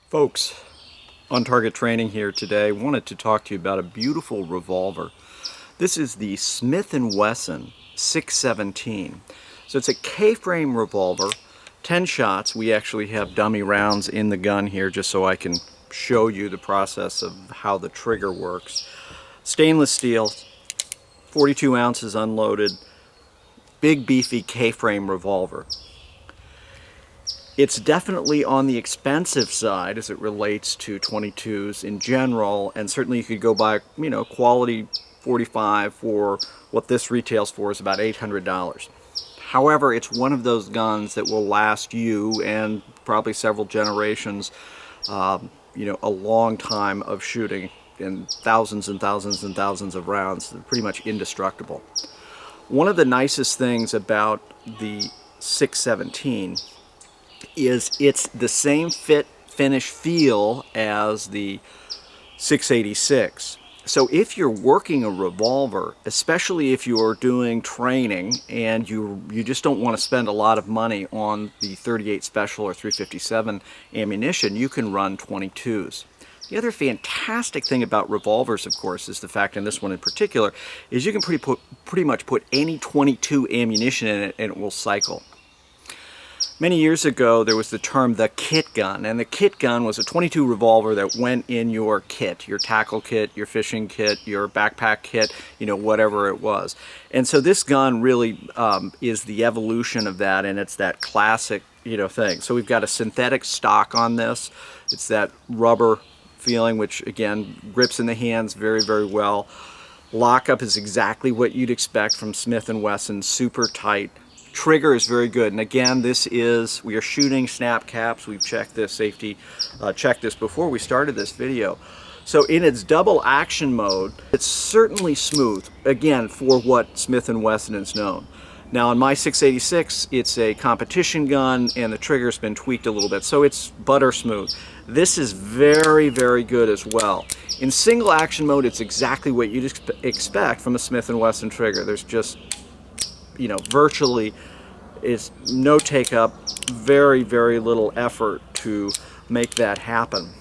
Folks, on Target Training here today, wanted to talk to you about a beautiful revolver. This is the Smith & Wesson 617. So it's a K Frame revolver, 10 shots. We actually have dummy rounds in the gun here just so I can show you the process of how the trigger works. Stainless steel, 42 ounces unloaded, big beefy K Frame revolver. It's definitely on the expensive side as it relates to 22s in general, and certainly you could go buy, quality 45 for what this retails for is about $800. However, it's one of those guns that will last you and probably several generations, a long time of shooting and thousands and thousands and thousands of rounds. They're pretty much indestructible. One of the nicest things about the 617 is it's the same fit, finish, feel as the 686. So if you're working a revolver, especially if you're doing training and you just don't want to spend a lot of money on the 38 Special or 357 ammunition, you can run 22s. The other fantastic thing about revolvers, of course, is the fact, and this one in particular, is you can pretty much put any 22 ammunition in it and it will cycle. Many years ago, there was the term the kit gun, and the kit gun was a 22 revolver that went in your kit, your tackle kit, your fishing kit, your backpack kit, whatever it was. And so this gun really is the evolution of that, and it's that classic, thing. So we've got a synthetic stock on this. It's that rubber feeling, which again grips in the hands very, very well. Lockup is exactly what you'd expect from Smith & Wesson, super tight. Trigger is very good, and again, we are shooting snap caps. We've checked this safety, checked this before we started this video. So in its double action mode, it's certainly smooth, again, for what Smith & Wesson is known. Now on my 686, it's a competition gun, and the trigger's been tweaked a little bit, so it's butter smooth. This is very, very good as well. In single action mode, it's exactly what you'd expect from a Smith & Wesson trigger. There's just virtually is no take up, very, very little effort to make that happen.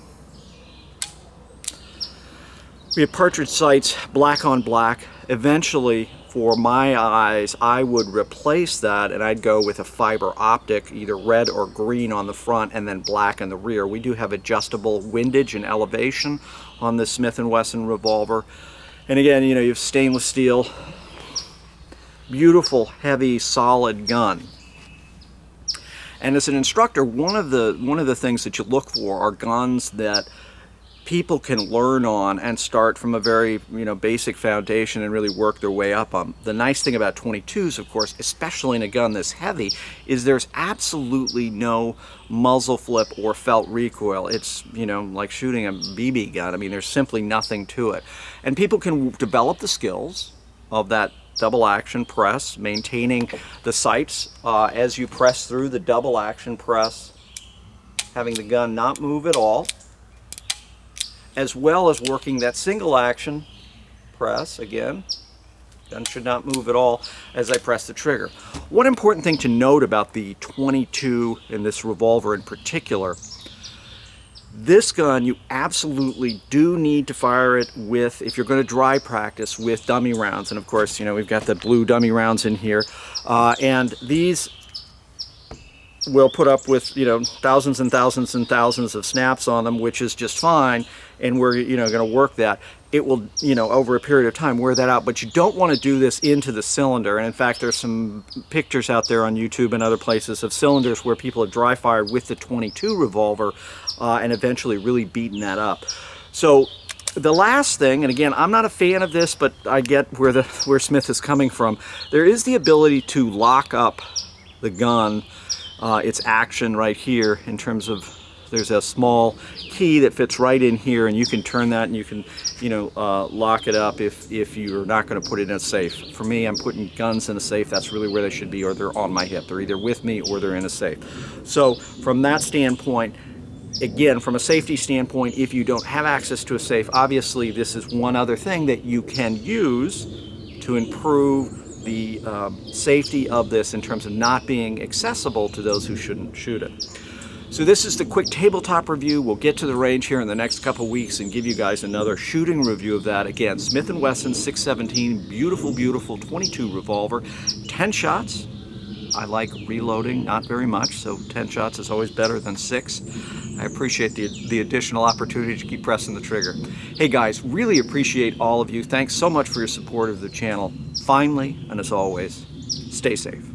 We have partridge sights, black on black. Eventually, for my eyes, I would replace that and I'd go with a fiber optic, either red or green on the front and then black in the rear. We do have adjustable windage and elevation on the Smith & Wesson revolver. And again, you have stainless steel, beautiful, heavy, solid gun. And as an instructor, one of the things that you look for are guns that people can learn on and start from a very basic foundation and really work their way up on. The nice thing about 22s, of course, especially in a gun this heavy, is there's absolutely no muzzle flip or felt recoil. It's like shooting a BB gun. I mean, there's simply nothing to it, and people can develop the skills of that double action press, maintaining the sights as you press through the double action press, having the gun not move at all, as well as working that single action press. Again, gun should not move at all as I press the trigger. One important thing to note about the 22 and this revolver in particular, this gun, you absolutely do need to fire it with, if you're going to dry practice, with dummy rounds. And of course, we've got the blue dummy rounds in here. And these will put up with, thousands and thousands and thousands of snaps on them, which is just fine. And we're, going to work that. It will, over a period of time, wear that out. But you don't want to do this into the cylinder. And in fact, there's some pictures out there on YouTube and other places of cylinders where people have dry fired with the 22 revolver and eventually really beaten that up. So the last thing, and again, I'm not a fan of this, but I get where Smith is coming from. There is the ability to lock up the gun, its action right here, in terms of there's a small key that fits right in here, and you can turn that and you can lock it up if you're not going to put it in a safe. For me, I'm putting guns in a safe. That's really where they should be, or they're on my hip. They're either with me or they're in a safe. So from that standpoint, again, from a safety standpoint, if you don't have access to a safe, obviously this is one other thing that you can use to improve the safety of this in terms of not being accessible to those who shouldn't shoot it. So this is the quick tabletop review. We'll get to the range here in the next couple weeks and give you guys another shooting review of that. Again, Smith & Wesson 617, beautiful, beautiful 22 revolver, 10 shots. I like reloading, not very much, so 10 shots is always better than 6. I appreciate the additional opportunity to keep pressing the trigger. Hey guys, really appreciate all of you. Thanks so much for your support of the channel. Finally, and as always, stay safe.